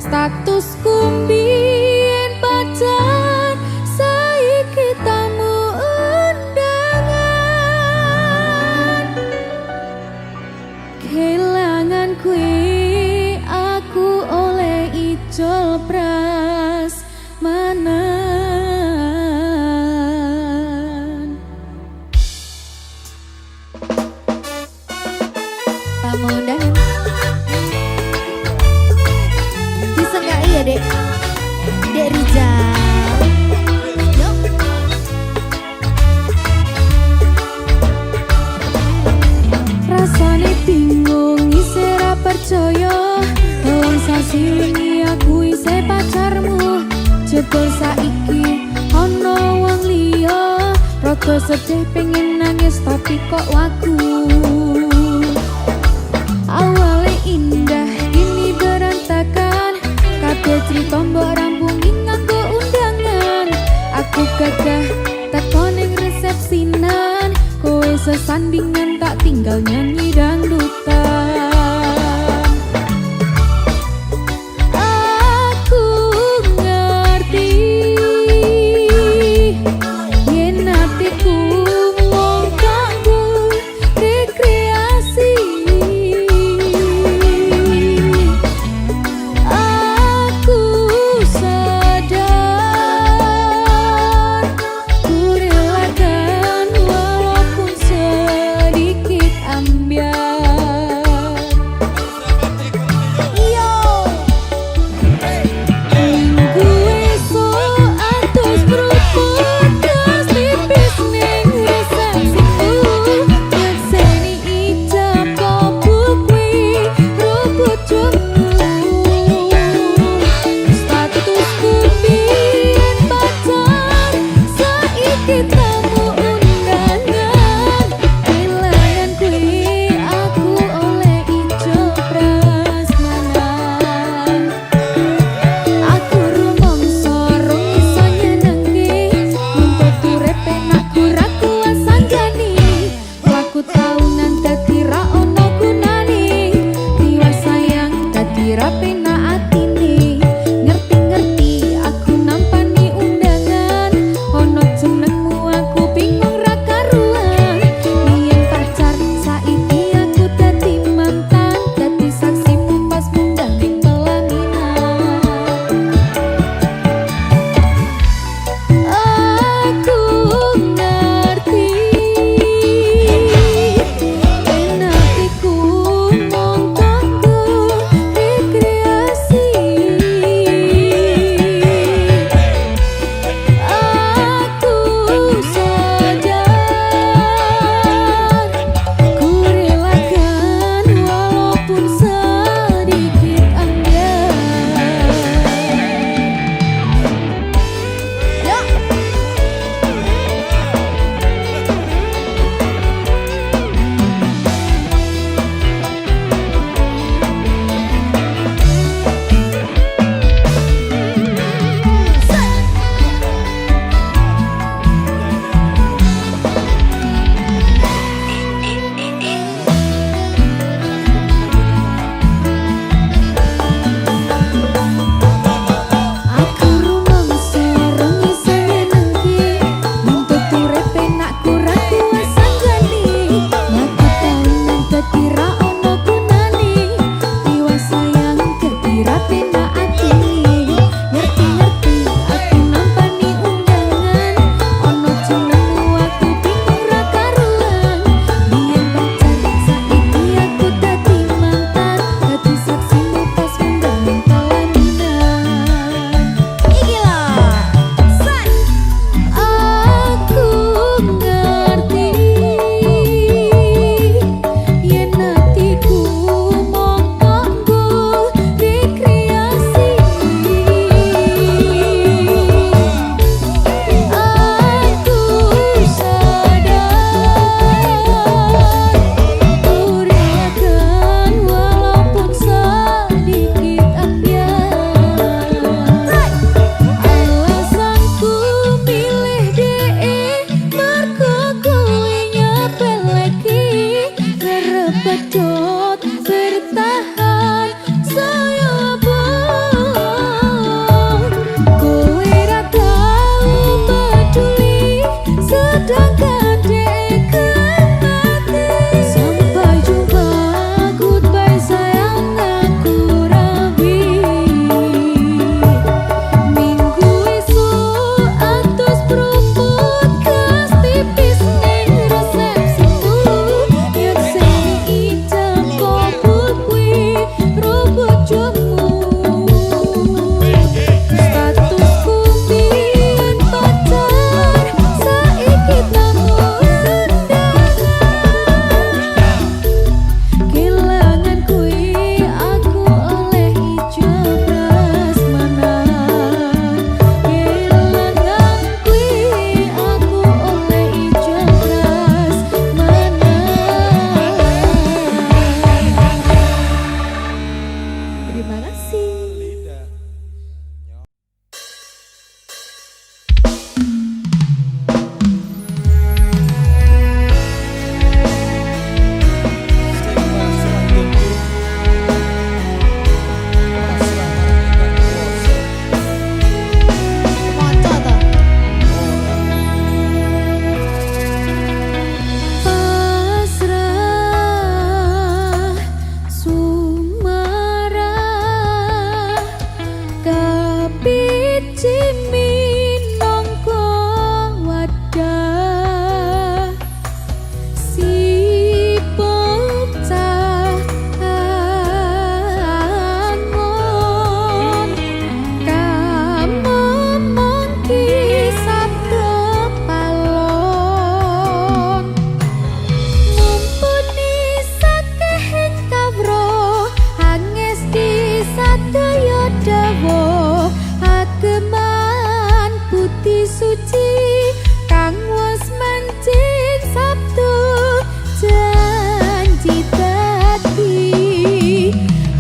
Statusku mbien pacar saiki tamu undangan. Kelangan kue aku oleh ijol prasmanan. Tamu undangan iya dek, dek Rizal. Yuk. Rasane bingung isih ra percaya, wong sasi wingi aku isih pacarmu. Jebul saiki ana wong liya, rada sedih pengen nangis tapi kok wagu. Awale indah kini berantakan, kabeh crita mbok rampungi nganggo undangan. Aku gagah teko ning resepsinan, kowe sesandingan tak tinggal nyanyi dangdutan. Aku ngerti yen atiku mung kanggo rekreasi. suci minangka wadah si bocah angon kamomong kisah kepalon mumpuni sakehing kawro hanges kisah daya dawa ageman putih suci kang wis mancing sabtu janji dadi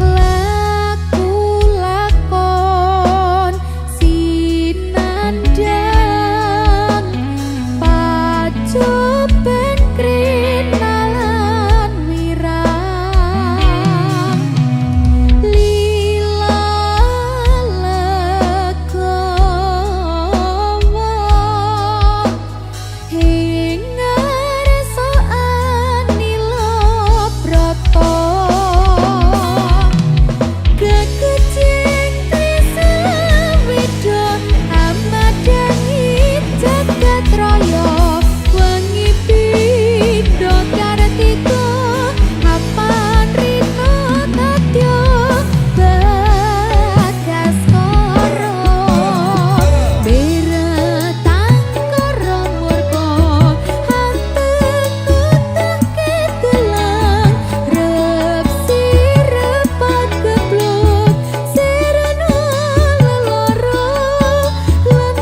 laku lakon sinandang pacoban krinalan wirang lila legowo hingar soan nilo broto kekucing trisawida amadangi jagat raya wengi pindho kartika apan rina tatya bagaskara beretang karo murka hanteng utake telang rep sirepat geblok serana leloro lan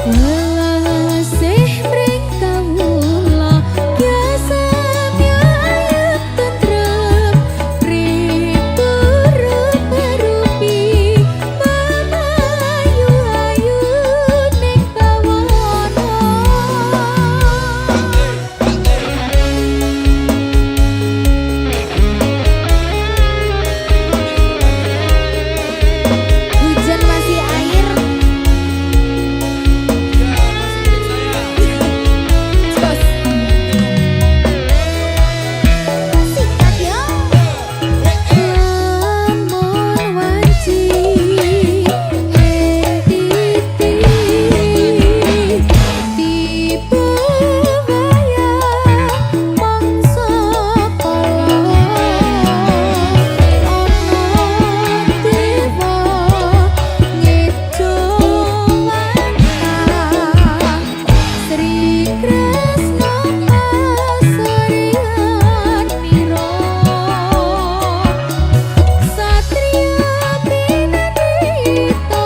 welasih mring kawula biasa nyayat tentrem ribu-rupi mamayu-ayu ning bawana hujan masih air Cos. Sikat yo lamun wanci titi tiba waya mangsa kala ana dewa ngejo wantah Sri Kresna pasarian mira Satria pinanita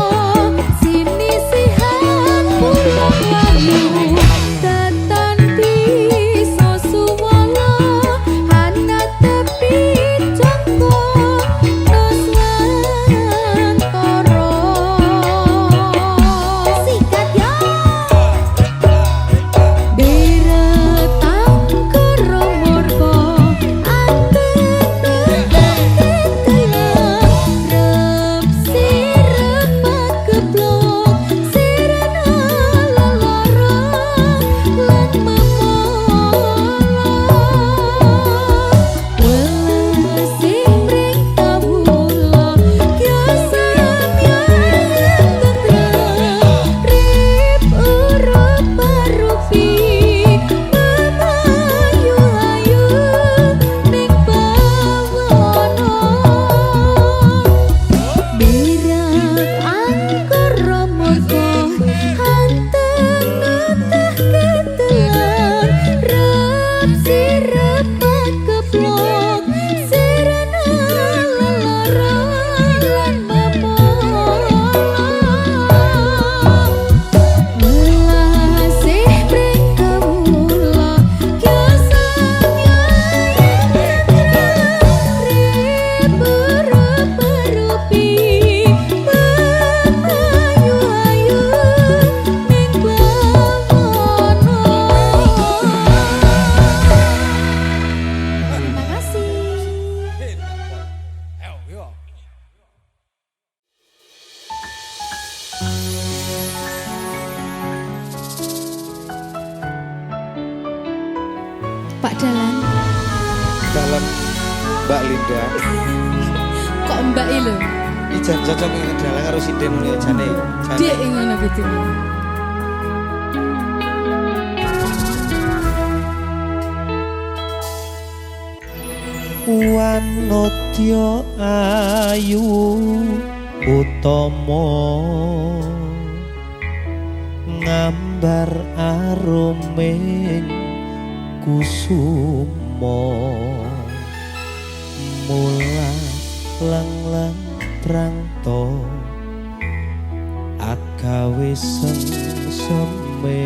sinisihan pulang wayu datan bisa suwala ana tepi jangka nuswantara sikat ya beretang karo murka anteng telang rep sirepat geblok serana leloro lan welasih mring kawula biasa nyayat tentrem ribu-rupi mamayu-ayu ning bawana berat angkara murka hanteng utake telang rep sirepat geblok serana leloro lan welasih mring kawula biasa nyayat tentrem ribu-rupi mamayu-ayu ning bawana terima kasih Pak Dalan Dalam Mbak Linda. kok mbak lho Ijan cocok ing dalang karo sinden ya jane. Dik ngono gitu. Wanodya ayu utama ngambar aruming kusuma mula lang-lang prangto agawe sengseme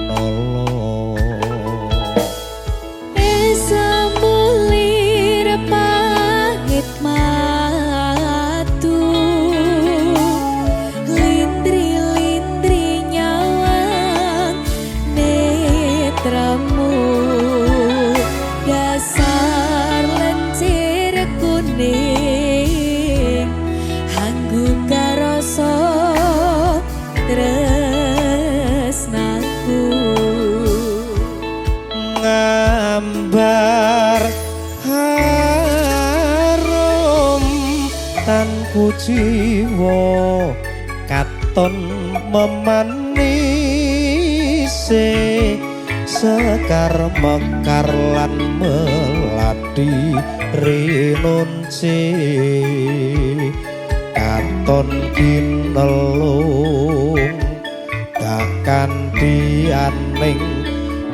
nolo Esa mulir pahit matu lindri-lindri nyawang netramu dasar lencir kuning hanggu karasa tresnaku ngambar harum tanku jiwa katon memanise sekar mekar lan melati rinunci katon kinelung takkan dianing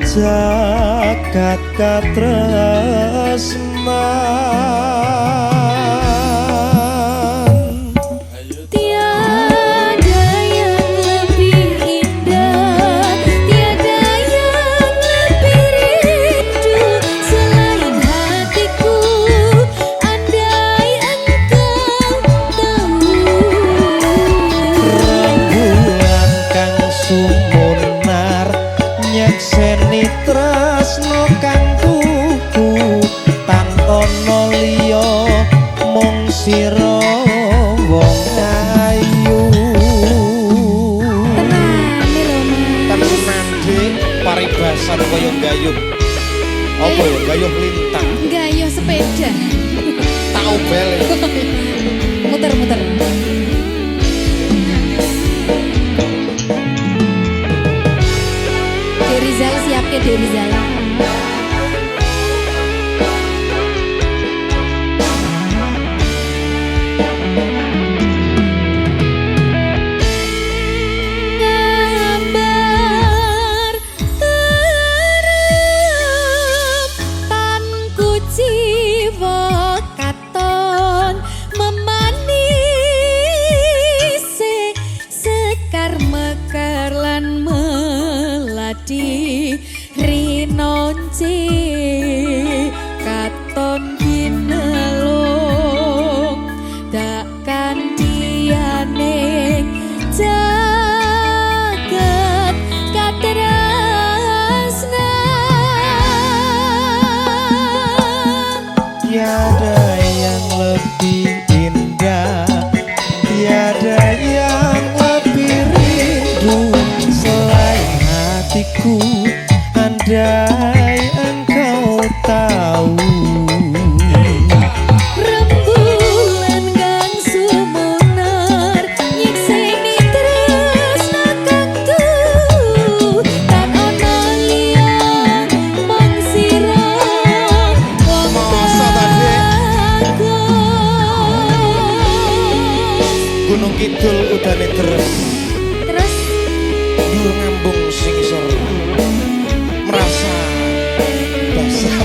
jagat katresnan Tiada yang lebih indah, tiada yang lebih rindu selain hatiku. Andai engkau tahu. rembulan kang sumunar nyekseni tresno kang tuku tan ana liya mung sira wong ayu Tenan dik paribasan kaya gayuh. Apa ya gayuh lintang. Gayuh sepeda. Tau bel. Muter-muter. Derizal siap ke Derizal. Gambar terem tanku jiwa katon memanisi sekar mekar lan melati rinonci katon ginelung takkan dianing jagat katresnan tiada yang lebih indah tiada yang lebih rindu selain hatiku andai engkau tahu rembulan kang sumunar nyekseni tresna kang tuhu tan ana liya mung sira wong Masa ta, Dik? bagus. Gunung Kidul udane terus. Terus Dur ngambung sing isor. Merasa basah.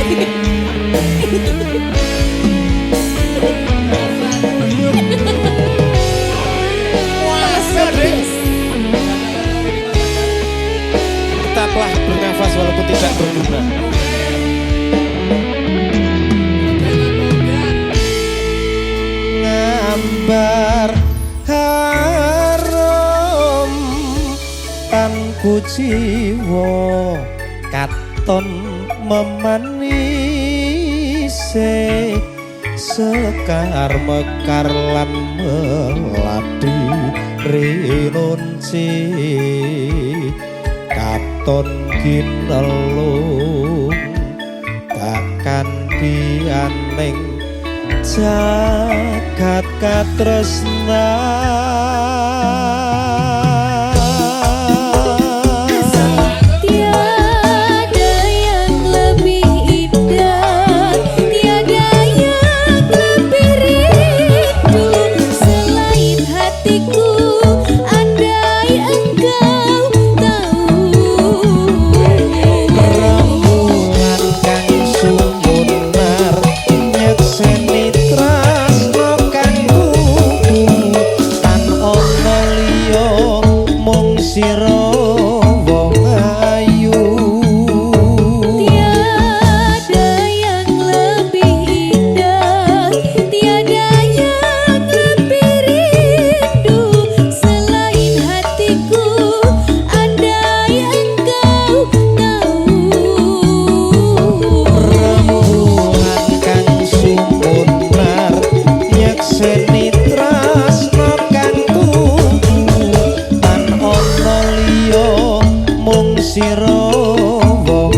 Tetaplah bernafas walaupun tidak berguna. ngambar harum tanku jiwa katon memanise sekar mekar lan melati rinunci katon ginelung takkan dianing jagat jagat katresnan. Tiada yang lebih indah, tiada yang lebih rindu selain hatiku. Andai engkau tahu, Rembulan kang sumunar nyekseni tresno kang kudu tan ana liya mung sira wong ayu. tiada yang lebih indah, tiada yang lebih rindu selain hatiku. Andai engkau tahu, Rembulan kang sumunar nyekseni tresno kang kudu tan ana liya mung sira wong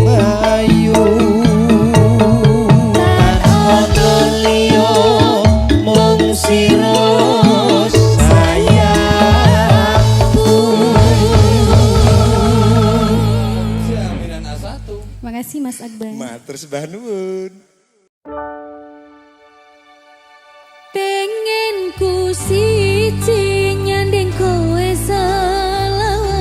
ayu. Tan ana liya mung sira sayangku. Jaminan A1. Makasih Mas Akbar. Matur sembah nuwun. Pengen ku siji nyanding kowe selawasi,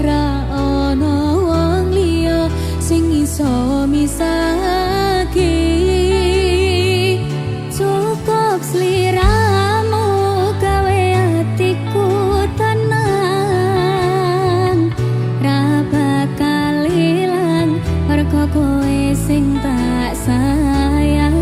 ra ono wong liya sing iso misahake. Cukup sliramu gawe atiku tenang, ra bakal ilang mergo kowe sing tak sayang.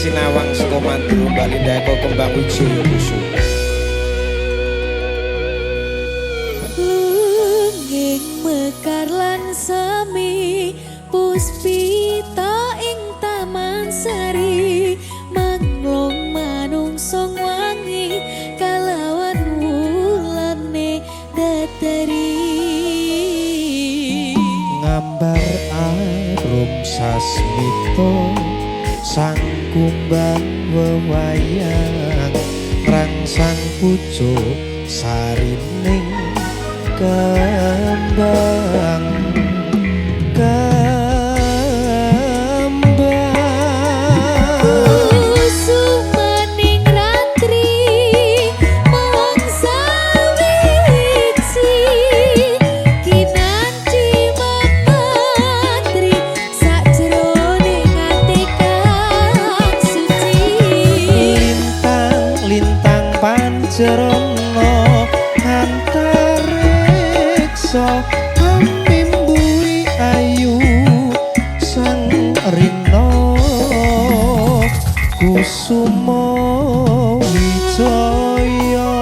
sinawang saka mandru Bali Ndako kembang wijaya kusuma. Lungging mekar lan semi puspita ing taman sari manglong manungsong wangi kalawan wulane datari Ngambar arum sasmito sang kumbang wewayang rangsang pucuk sarining kembang Kusumaning ratri mangsa wiji kinanti mematri sajroning ati kang suci lintang pancerana antariksa mimburi ayu sang rina kusuma wijaya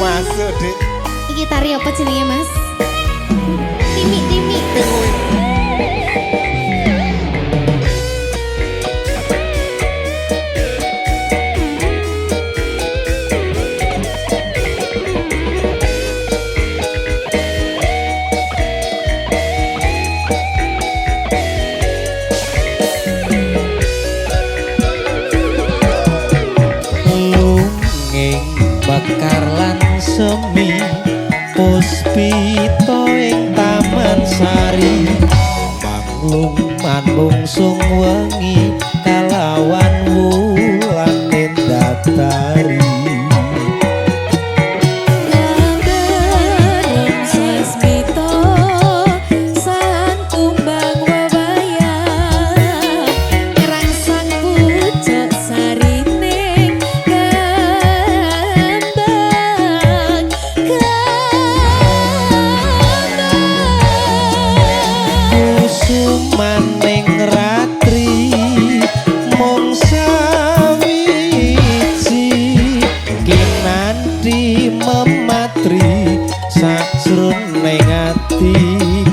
masuk Dik. Iki tari apa jenenge Mas? Timi. Lunging bakar lan semi puspita ing taman sari manglung manungsung wengi kalawan wulane datari Gambaran sasmito sang kumbang wewayang rangsang pucuk sarining kembang kusumaning ratri mung sawiji kinanti mematri sajroning ati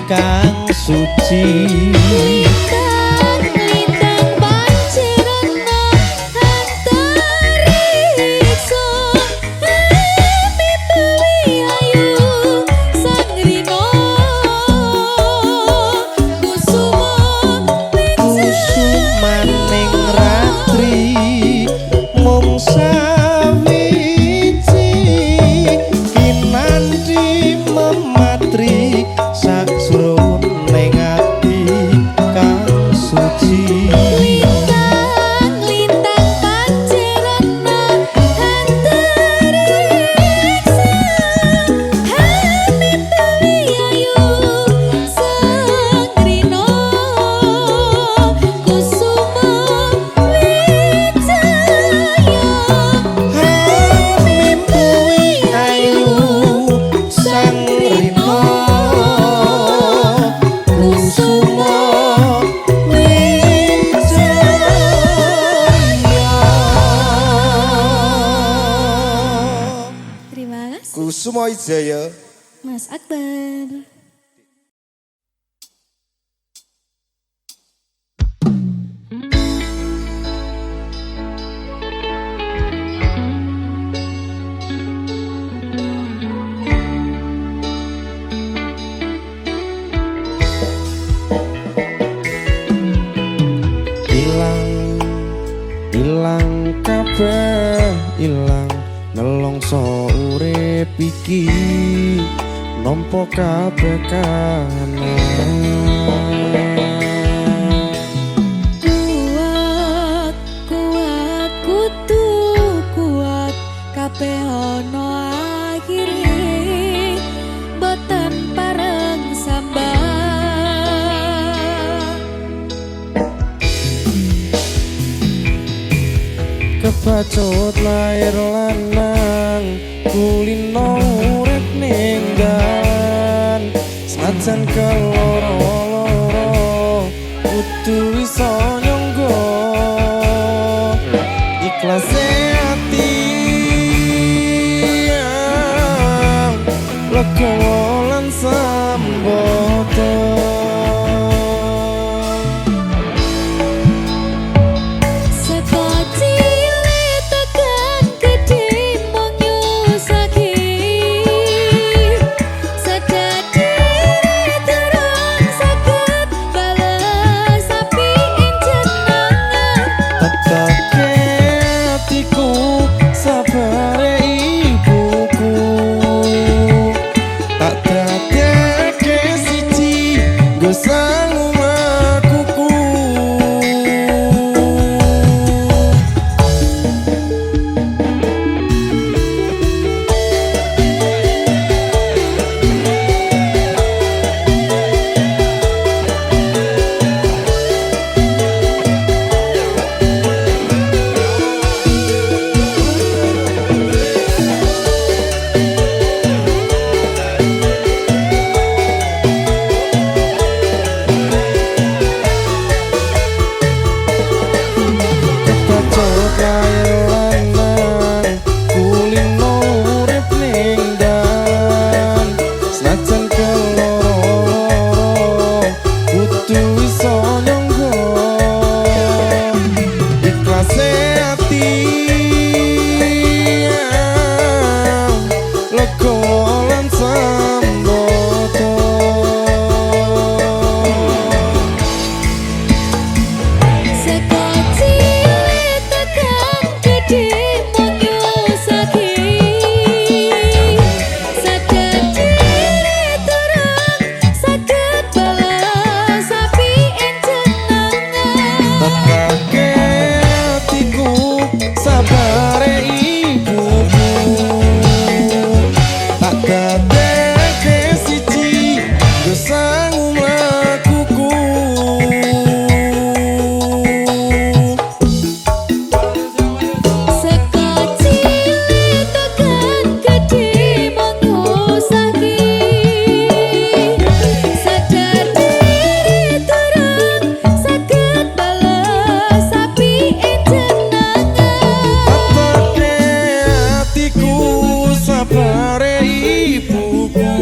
kang suci Lintang pancerana antariksa mimpi ayu sang rina kusumaning ratri mung sawiji kinanti mematri sajroning ati kang suci Lintang pancerana antariksa mimpi ayu sang rina kusuma wijaya mimpui ayu sang rina kusuma wijaya. Terima kasih Kusuma Wijaya. Mas Akbar. Ilang kabeh ilang nelongso urip iki nampa kabeh kahanan Kuat kudu kuat kabeh ana akhire boten pareng sambat kebacut lair lanang kulino urip ninggan Senajan keloro-loro kudu iso nyangga ikhlase ati legowo lan sambodo Sangu lakuku Seko cilik tekan gedhe mung nyusaki Sajadi terang saged balas api ing jenengan Tatake atiku sapare ibuku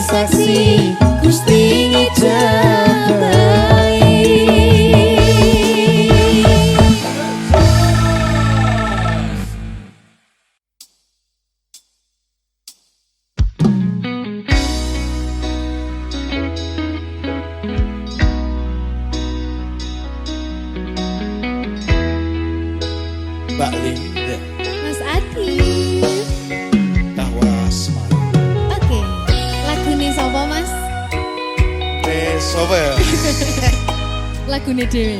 saksi Gusti ngijabahi Mbak Linda Mas Adi Tawasman. Oke, lagune sapa Mas? Sopo ya? Lagune dhewe.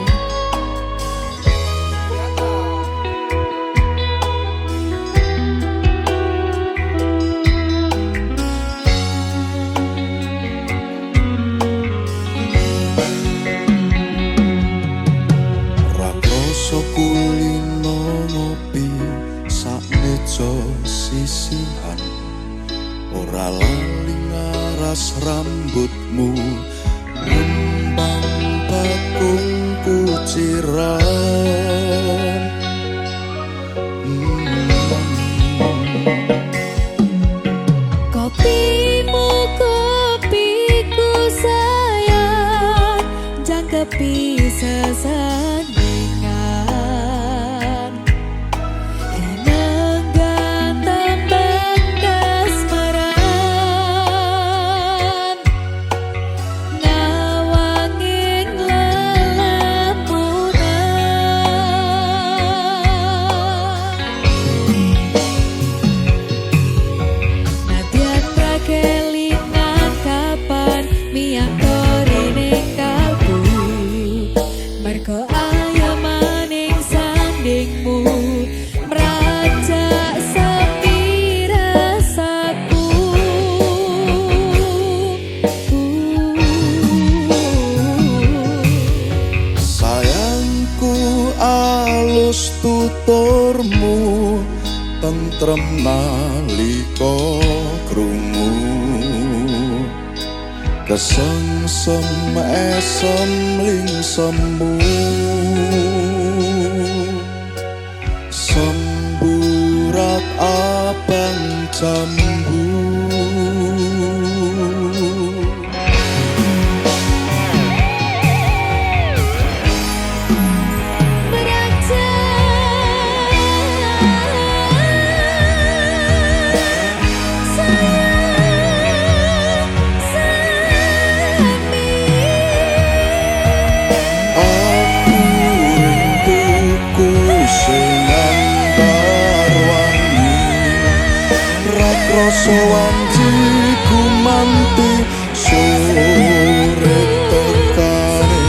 Rakrasa kulino ngopi sak meja sisihan ora lali ngaras rambutmu ngembang bakung kuciran Kopimu kopiku sayang jangkepi sesandingan Eneng tentrem nalika krungu kesengsem esem ling semu semburat abang jambu rasa wanci gumanti sore tekane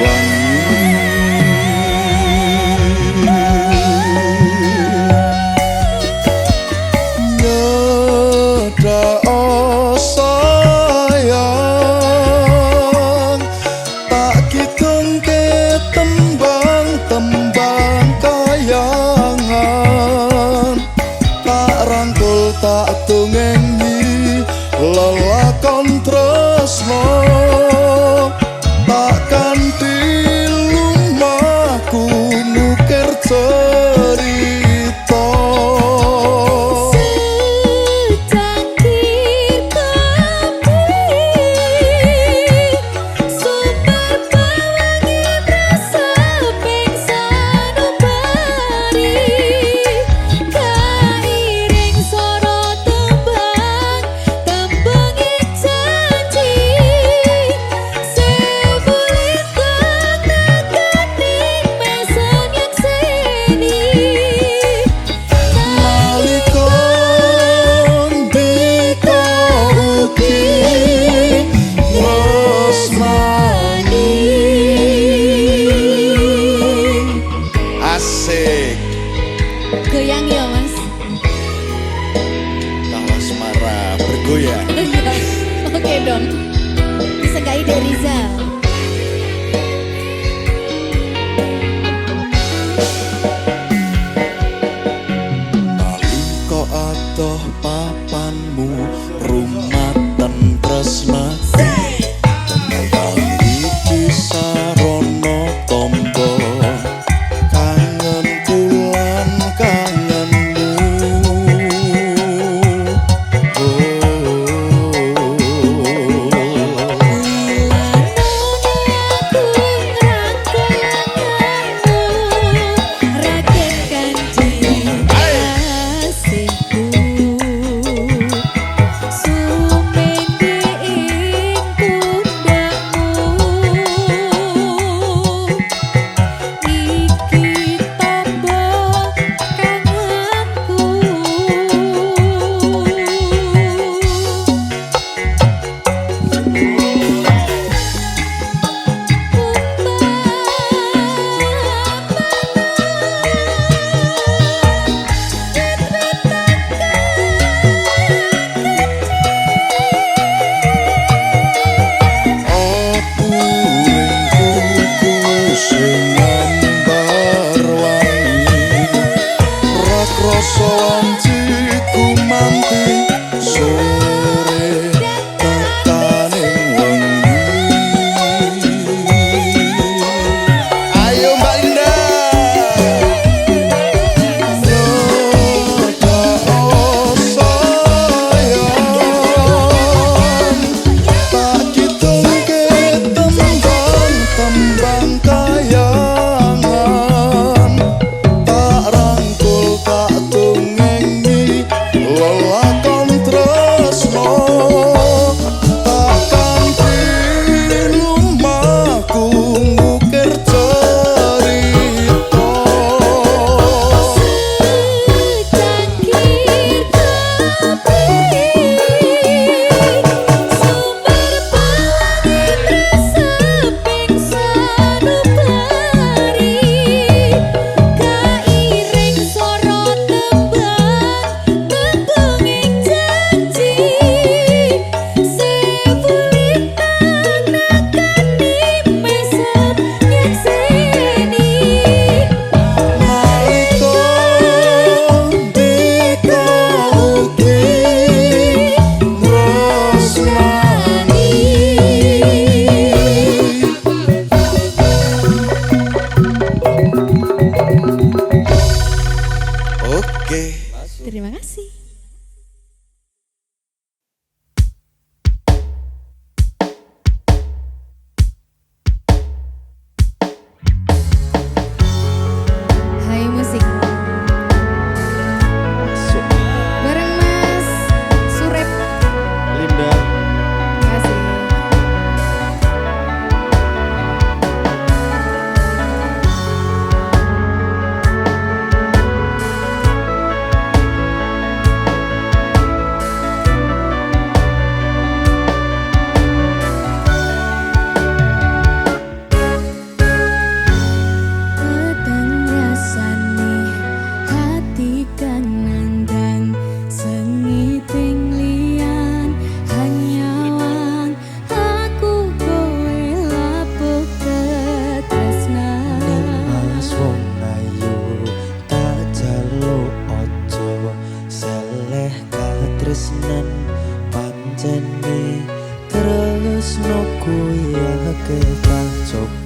wangi nyeda sayang tak kidungke tembang-tembang kayangan tak rangkul tak tungengi lelakon tresno tak kanthi lumahku nukir cerita secangkir kopi super pewangi rasa pingsan ubari kairing soro tembang tembangi janji sebulit nakaning mesen nyekseni nalika ndika ugi tresnani asik goyang ya mas. tawas marah bergoyang Oke dong, disegai dari Rizal. nalika adoh papanmu rumaten tresnati iki sarana tombo kangen kulan kangenmu Sumende ing tresnoku ya kita coba.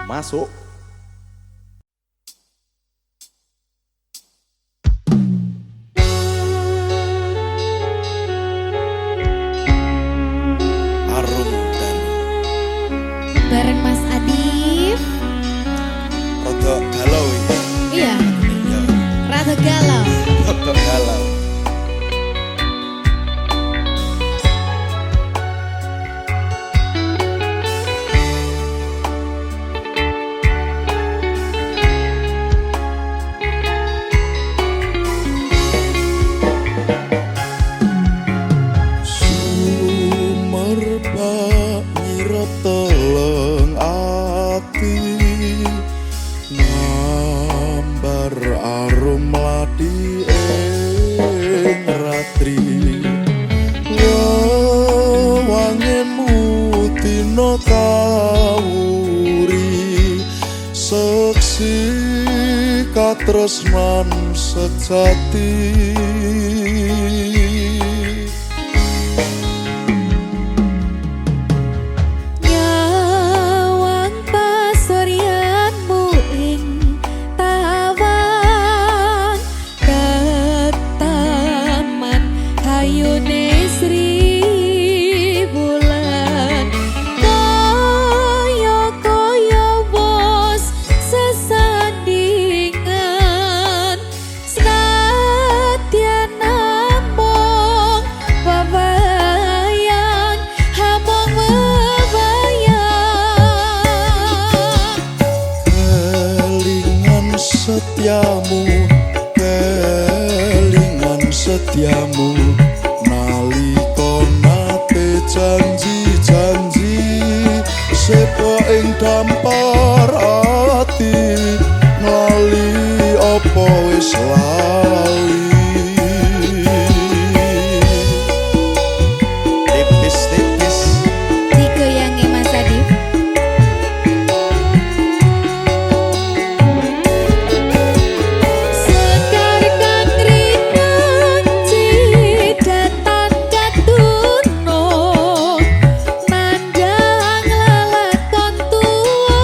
Masuk. Arum dan Bareng Mas Adif. Rodok galau ya. Iya, Ya, rada galau. rodok galau. Sumerbak nyirep teleng ati ngambar arum lati ing ratri wangemu dina kawuri seksi katresnan sejati. Nyawang pasuryanmu ing tawang ketaman hayune Sri Bulan kaya wos sesandingan senadyan namung bebayang hamung bebayang Kelingan setiamu nalika nate janji-janji sepo ing dampar ati ngali apa wis lali. Tipis-tipis digoyangi Mas Adif. Sekar kang rinang cidatan katuno mandang lelakon tuwa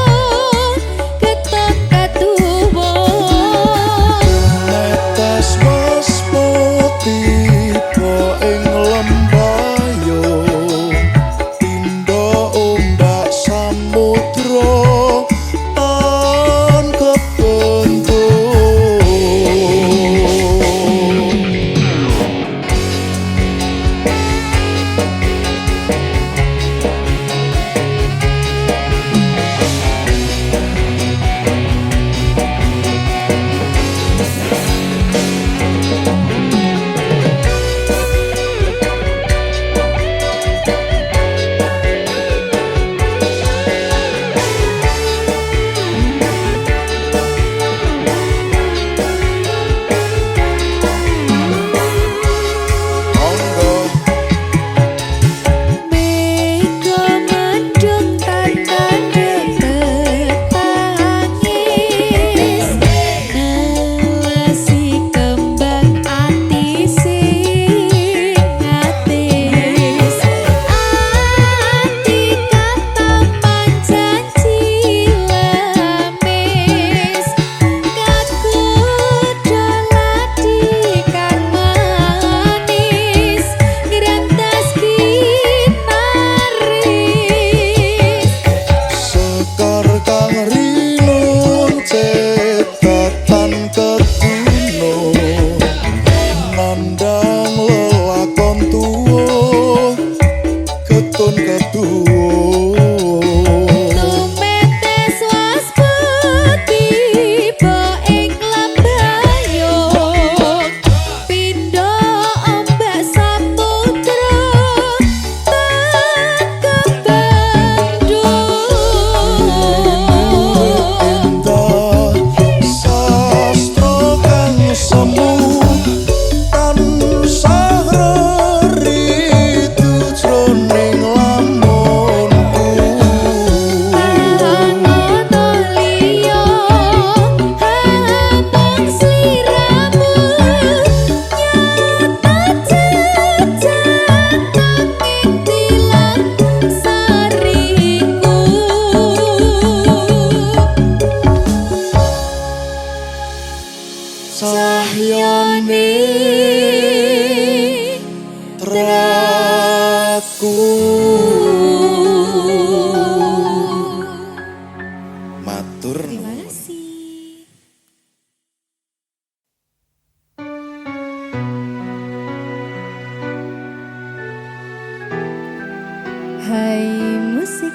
Matur Terima nuwun. kasih. Hai musik.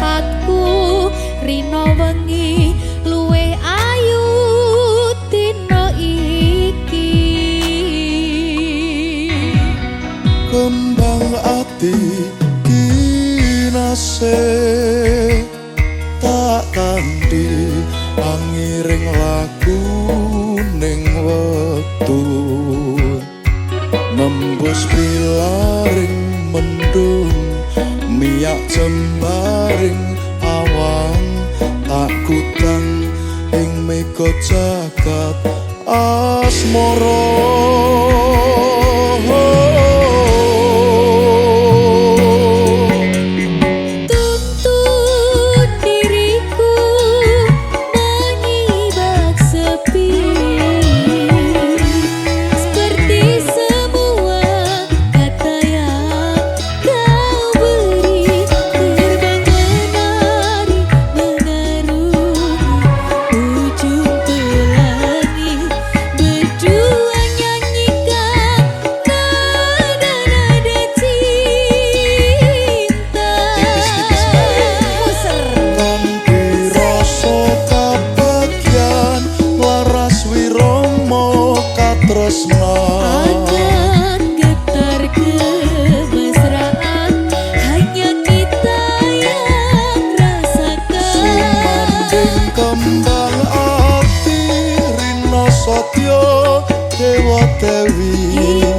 mripatku rino wengi luwe ayu dina iki. Kembang ati kinase tak kanthi angiring laku ning wektu nembus pilaring mendung miyak jembaring awan tak kutang ing mega jagat asmara. Akan getar kemesraan hanya kita yang rasakan. Sumanding kembang ati Rina Satya Dewa Dewi.